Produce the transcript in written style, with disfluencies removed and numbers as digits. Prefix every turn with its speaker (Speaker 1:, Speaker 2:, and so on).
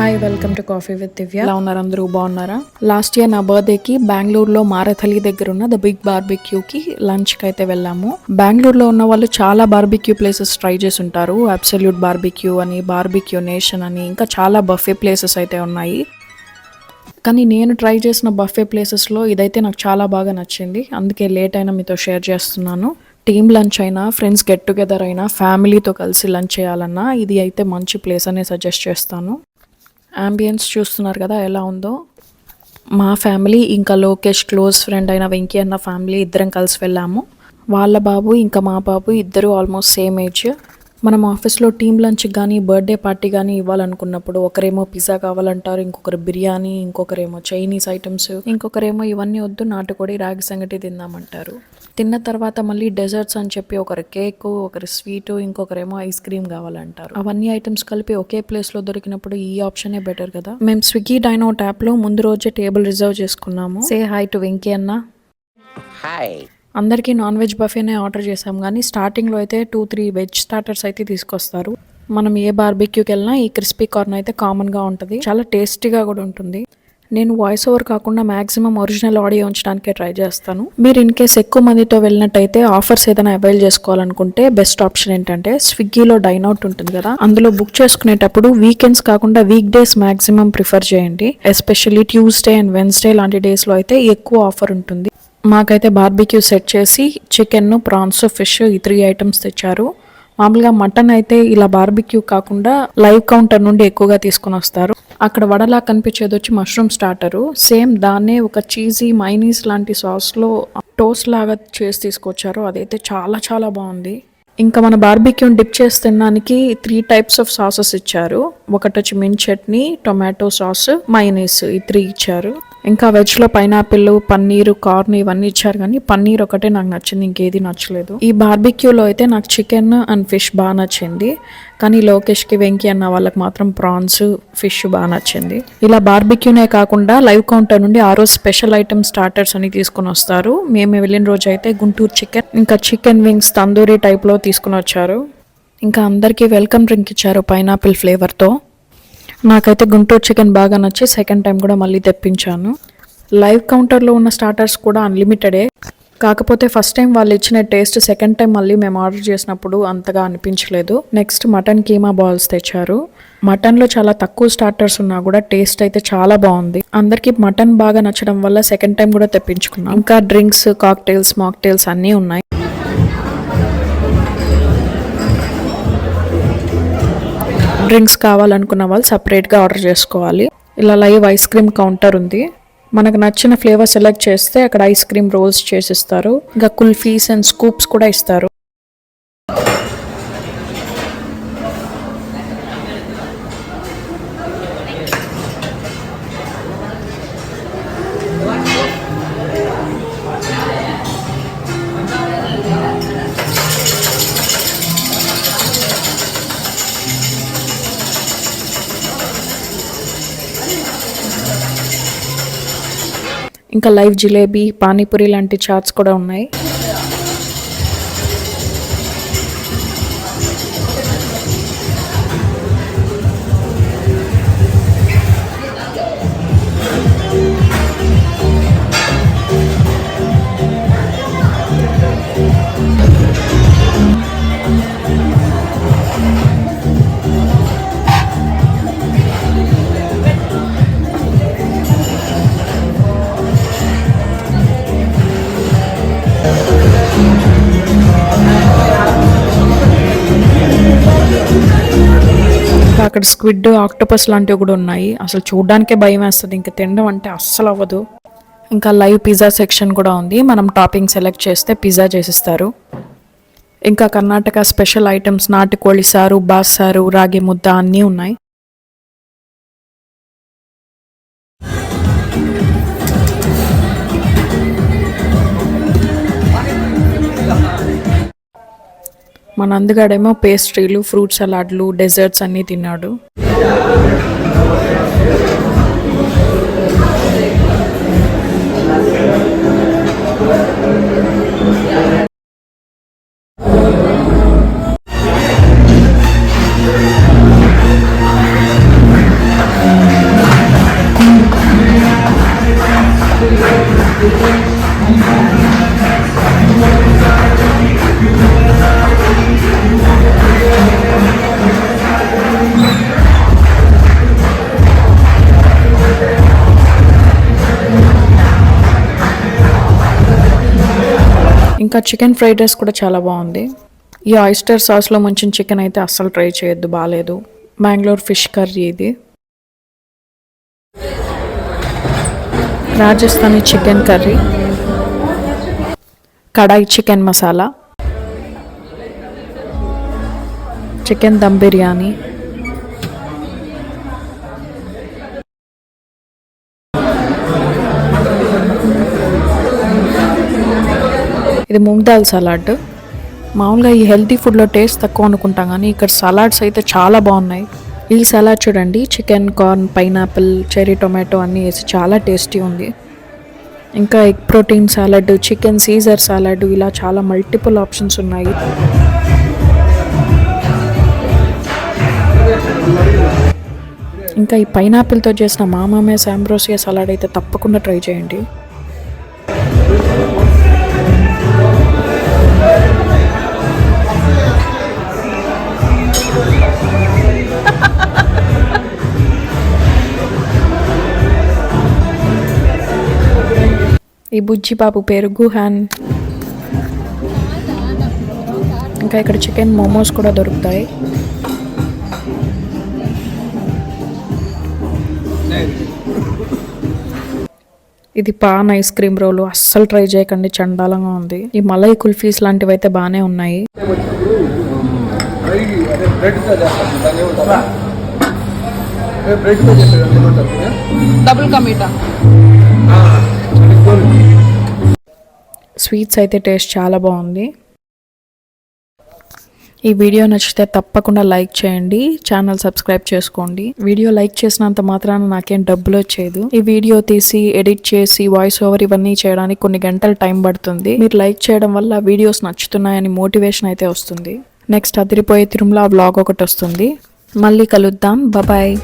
Speaker 1: Hi, welcome to coffee with Divya. ఎలా ఉన్నారు అందరూ? బాగున్నారా? లాస్ట్ ఇయర్ నా బర్త్డేకి బెంగళూరులో మారథలి దగ్గర ఉన్న ద బిగ్ బార్బిక్యూకి లంచ్కి అయితే వెళ్ళాము. బెంగళూరులో ఉన్న వాళ్ళు చాలా బార్బిక్యూ ప్లేసెస్ ట్రై చేసి ఉంటారు. అబ్సల్యూట్ బార్బిక్యూ అని, బార్బిక్యూ నేషన్ అని, ఇంకా చాలా బఫే ప్లేసెస్ అయితే ఉన్నాయి. కానీ నేను ట్రై చేసిన బఫే ప్లేసెస్లో ఇదైతే నాకు చాలా బాగా నచ్చింది. అందుకే లేట్ అయినా మీతో షేర్ చేస్తున్నాను. టీమ్ లంచ్ అయినా, ఫ్రెండ్స్ గెట్ టుగెదర్ అయినా, ఫ్యామిలీతో కలిసి లంచ్ చేయాలన్నా ఇది అయితే మంచి ప్లేస్ అనే సజెస్ట్ చేస్తాను. అంబియన్స్ చూస్తున్నారు కదా ఎలా ఉందో. మా ఫ్యామిలీ ఇంకా లోకేష్ క్లోజ్ ఫ్రెండ్ అయిన వెంకీ అన్న ఫ్యామిలీ ఇద్దరం కలిసి వెళ్ళాము. వాళ్ళ బాబు ఇంకా మా బాబు ఇద్దరు ఆల్మోస్ట్ సేమ్ ఏజ్. మనం ఆఫీస్లో టీమ్ లంచ్ కానీ, బర్త్డే పార్టీ కానీ ఇవ్వాలనుకున్నప్పుడు ఒకరేమో పిజ్జా కావాలంటారు, ఇంకొకరు బిర్యానీ, ఇంకొకరేమో చైనీస్ ఐటమ్స్, ఇంకొకరేమో ఇవన్నీ వద్దు నాటుకోడి రాగి సంగటి తిందామంటారు. తిన్న తర్వాత మళ్ళీ డెజర్ట్స్ అని చెప్పి ఒకరు కేక్, ఒకరు స్వీటు, ఇంకొకరేమో ఐస్ క్రీమ్ కావాలంటారు. అవన్నీ ఐటమ్స్ కలిపి ఒకే ప్లేస్లో దొరికినప్పుడు ఈ ఆప్షనే బెటర్ కదా. మేము స్విగ్గీ డైనౌట్ యాప్లో ముందు రోజే టేబుల్ రిజర్వ్ చేసుకున్నాము. సే హాయ్ టు వెంకీ అన్న.
Speaker 2: హాయ్.
Speaker 1: అందరికీ నాన్ వెజ్ బఫేనే ఆర్డర్ చేసాం, కానీ స్టార్టింగ్లో అయితే 2-3 వెజ్ స్టార్టర్స్ అయితే తీసుకొస్తారు. మనం ఏ బార్బిక్యూకి వెళ్ళినా ఈ క్రిస్పీ కార్న్ అయితే కామన్గా ఉంటుంది. చాలా టేస్టీగా కూడా ఉంటుంది. నేను వాయిస్ ఓవర్ కాకుండా మ్యాక్సిమం ఒరిజినల్ ఆడియో ఉంచడానికే ట్రై చేస్తాను. మీరు ఇన్ కేస్ ఎక్కువ మందితో వెళ్ళినట్టయితే ఆఫర్స్ ఏదైనా అవైల్ చేసుకోవాలనుకుంటే బెస్ట్ ఆప్షన్ ఏంటంటే స్విగ్గీలో డైనౌట్ ఉంటుంది కదా, అందులో బుక్ చేసుకునేటప్పుడు వీకెండ్స్ కాకుండా వీక్ డేస్ మ్యాక్సిమం ప్రిఫర్ చేయండి. ఎస్పెషల్లీ ట్యూస్డే అండ్ వెన్స్డే లాంటి డేస్లో అయితే ఎక్కువ ఆఫర్ ఉంటుంది. మాకైతే బార్బిక్యూ సెట్ చేసి చికెన్, ప్రాన్స్, ఫిష్ ఈ 3 ఐటమ్స్ తెచ్చారు. మామూలుగా మటన్ అయితే ఇలా బార్బిక్యూ కాకుండా లైవ్ కౌంటర్ నుండి ఎక్కువగా తీసుకొని వస్తారు. అక్కడ వడలా కనిపించేది వచ్చి మష్రూమ్ స్టార్టరు. సేమ్ దాన్నే ఒక చీజీ మైనీస్ లాంటి సాస్లో టోస్ట్ లాగా చేసి తీసుకొచ్చారు. అదైతే చాలా చాలా బాగుంది. ఇంకా మన బార్బిక్యూని డిప్ చేసి తినడానికి 3 టైప్స్ ఆఫ్ సాసెస్ ఇచ్చారు. ఒకటి వచ్చి mint chutney, tomato sauce, mayonnaise, ఈ 3 ఇచ్చారు. ఇంకా వెజ్లో పైనాపిల్, పన్నీరు, కార్న్ ఇవన్నీ ఇచ్చారు, కానీ పన్నీర్ ఒకటే నాకు నచ్చింది, ఇంకేది నచ్చలేదు. ఈ బార్బిక్యూలో అయితే నాకు చికెన్ అండ్ ఫిష్ బాగా నచ్చింది, కానీ లోకేష్కి, వెంకీ అన్న వాళ్ళకి మాత్రం ప్రాన్స్, ఫిష్ బాగా నచ్చింది. ఇలా బార్బిక్యూనే కాకుండా లైవ్ కౌంటర్ నుండి ఆ రోజు స్పెషల్ ఐటమ్ స్టార్టర్స్ అని తీసుకుని వస్తారు. మేము వెళ్ళిన రోజు అయితే గుంటూరు చికెన్, ఇంకా చికెన్ వింగ్స్ తందూరి టైప్లో తీసుకుని వచ్చారు. ఇంకా అందరికీ వెల్కమ్ డ్రింక్ ఇచ్చారు పైనాపిల్ ఫ్లేవర్తో. నాకైతే గుంటూరు చికెన్ బాగా నచ్చి సెకండ్ టైం కూడా మళ్ళీ తెప్పించాను. లైవ్ కౌంటర్లో ఉన్న స్టార్టర్స్ కూడా అన్లిమిటెడే, కాకపోతే ఫస్ట్ టైం వాళ్ళు ఇచ్చిన టేస్ట్ సెకండ్ టైం మళ్ళీ మేము ఆర్డర్ చేసినప్పుడు అంతగా అనిపించలేదు. నెక్స్ట్ మటన్ కీమా బాల్స్ తెచ్చారు. మటన్లో చాలా తక్కువ స్టార్టర్స్ ఉన్నా కూడా టేస్ట్ అయితే చాలా బాగుంది. అందరికీ మటన్ బాగా నచ్చడం వల్ల సెకండ్ టైం కూడా తెప్పించుకున్నాం. ఇంకా డ్రింక్స్, కాక్టైల్స్, మాక్టైల్స్ అన్నీ ఉన్నాయి. డ్రింక్స్ కావాలనుకున్న వాళ్ళు సపరేట్గా ఆర్డర్ చేసుకోవాలి. ఇలా లైవ్ ఐస్ క్రీమ్ కౌంటర్ ఉంది. మనకు నచ్చిన ఫ్లేవర్ సెలెక్ట్ చేస్తే అక్కడ ఐస్ క్రీమ్ రోల్స్ చేసిస్తారు. ఇంకా కుల్ఫీస్ అండ్ స్కూప్స్ కూడా ఇస్తారు. ఇంకా లైవ్ జిలేబీ, పానీపూరి లాంటి చాట్స్ కూడా ఉన్నాయి. అక్కడ స్క్విడ్, ఆక్టోపస్ లాంటివి కూడా ఉన్నాయి. అసలు చూడడానికే భయం వేస్తుంది, ఇంకా తినడం అంటే అస్సలు అవ్వదు. ఇంకా లైవ్ పిజ్జా సెక్షన్ కూడా ఉంది. మనం టాపింగ్ సెలెక్ట్ చేస్తే పిజ్జా చేసిస్తారు. ఇంకా కర్ణాటక స్పెషల్ ఐటమ్స్, నాటుకోళి సారు, బాసారు, రాగి ముద్ద అన్నీ ఉన్నాయి. మన అందుగాడేమో పేస్ట్రీలు, ఫ్రూట్ సలాడ్లు, డెజర్ట్స్ అన్నీ తిన్నాడు. చికెన్ ఫ్రైడ్ రైస్ కూడా చాలా బాగుంది. ఈ ఆయిస్టర్ సాస్లో ముంచిన చికెన్ అయితే అస్సలు ట్రై చేయొద్దు, బాగాలేదు. బెంగళూరు ఫిష్ కర్రీ ఇది. రాజస్థానీ చికెన్ కర్రీ, కడాయి చికెన్ మసాలా, చికెన్ దమ్ బిర్యానీ, ఇది మూంగ్ దాల్ సలాడ్. మామూలుగా ఈ హెల్తీ ఫుడ్లో టేస్ట్ తక్కువ అనుకుంటాం కానీ ఇక్కడ సలాడ్స్ అయితే చాలా బాగున్నాయి. ఈ సలాడ్ చూడండి, chicken, corn, pineapple, cherry tomato అన్నీ వేసి చాలా టేస్టీ ఉంది. ఇంకా egg protein salad, chicken caesar salad, ఇలా చాలా మల్టిపుల్ ఆప్షన్స్ ఉన్నాయి. ఇంకా ఈ పైనాపిల్తో చేసిన మామామే శాంబ్రోసియా సలాడ్ అయితే తప్పకుండా ట్రై చేయండి. ఈ బుజ్జి బాబు పేరు గుహాన్. ఇంకా ఇక్కడ చికెన్ మోమోస్ కూడా దొరుకుతాయి. ఇది పాన్ ఐస్ క్రీమ్ రోలు, అస్సలు ట్రై చేయకండి, చండాలంగా ఉంది. ఈ మలై కుల్ఫీస్ లాంటివి అయితే బాగానే ఉన్నాయి. స్వీట్స్ అయితే టేస్ట్ చాలా బాగుంది. ఈ వీడియో నచ్చితే తప్పకుండా లైక్ చేయండి, ఛానల్ సబ్స్క్రైబ్ చేసుకోండి. వీడియో లైక్ చేసినంత మాత్రాన నాకేం డబ్బులు వచ్చేది. ఈ వీడియో తీసి ఎడిట్ చేసి వాయిస్ ఓవర్ ఇవన్నీ చేయడానికి కొన్ని గంటలు టైం పడుతుంది. మీరు లైక్ చేయడం వల్ల వీడియోస్ నచ్చుతున్నాయని మోటివేషన్ అయితే వస్తుంది. నెక్స్ట్ అదిరిపోయే తిరుమల వ్లాగ్ ఒకటి వస్తుంది. మళ్ళీ కలుద్దాం, బాయ్.